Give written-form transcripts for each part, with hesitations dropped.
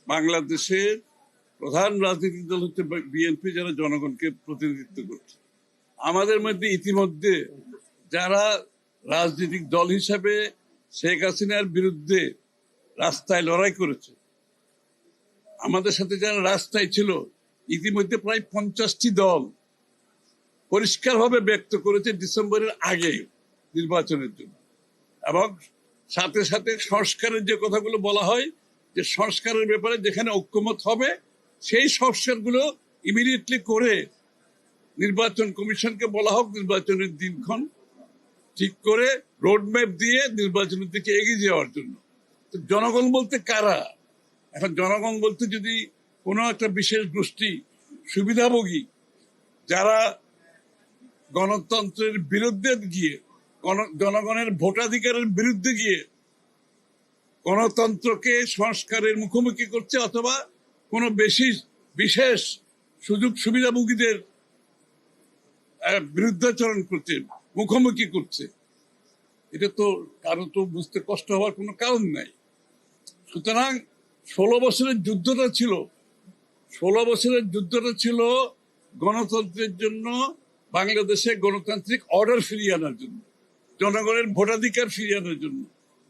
বাংলাদেশের প্রধান রাজনৈতিক দল হচ্ছে বিএনপি, যারা জনগণকে প্রতিনিধিত্ব করছে। আমাদের মধ্যে ইতিমধ্যে যারা রাজনৈতিক দল হিসাবে শেখ হাসিনার বিরুদ্ধে রাস্তায় লড়াই করেছে, আমাদের সাথে যারা রাস্তায় ছিল, ইতিমধ্যে প্রায় 50টি দল পরিষ্কারভাবে ব্যক্ত করেছে ডিসেম্বরের আগে নির্বাচনের জন্য। এবং সাথে সাথে সংস্কারের যে কথাগুলো বলা হয়, যে সংস্কারের ব্যাপারে যেখানে ঐক্যমত হবে সেই সংস্কারগুলো ইমিডিয়েটলি করে নির্বাচন কমিশনকে বলা হোক নির্বাচনের দিনক্ষণ ঠিক করে রোডম্যাপ দিয়ে নির্বাচনের দিকে এগিয়ে যাওয়ার জন্য। তো জনগণ বলতে কারা? এখন জনগণ বলতে যদি কোনো একটা বিশেষ গোষ্ঠী সুবিধাভোগী, যারা গণতন্ত্রের বিরুদ্ধে গিয়ে, জনগণের ভোটাধিকারের বিরুদ্ধে গিয়ে গণতন্ত্রকে সংস্কারের মুখোমুখি করছে, অথবা কোনো বিশেষ সুযোগ সুবিধাভোগীদের বিরুদ্ধাচরণ করছে, মুখোমুখি করছে, এটা তো কারো তো বুঝতে কষ্ট হওয়ার কোনো কারণ নাই। সুতরাং 16 বছরের যুদ্ধটা ছিল গণতন্ত্রের জন্য, বাংলাদেশে গণতান্ত্রিক অর্ডার ফিরিয়ে আনার জন্য, জনগণের ভোটাধিকার ফিরিয়ে আনার জন্য,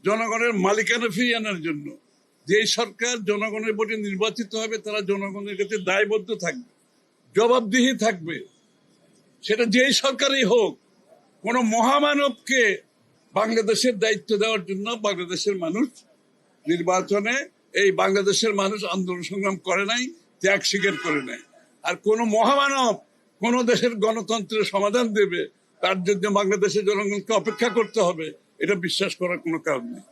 জনগণের মালিকানা ফিরিয়ে আনার জন্য। যেই সরকার জনগণের ভোটে নির্বাচিত হবে তারা জনগণের কাছে দায়বদ্ধ থাকবে, জবাবদিহি থাকবে, সেটা যেই সরকারই হোক। কোন মহামানবকে বাংলাদেশের দায়িত্ব দেওয়ার জন্য বাংলাদেশের মানুষ নির্বাচনে, এই বাংলাদেশের মানুষ আন্দোলন সংগ্রাম করে নাই, ত্যাগ স্বীকার করে নাই। আর কোন মহামানব কোন দেশের গণতন্ত্রের সমাধান দেবে, তার জন্য বাংলাদেশের জনগণকে অপেক্ষা করতে হবে, এটা বিশ্বাস করার কোনো কারণ নেই।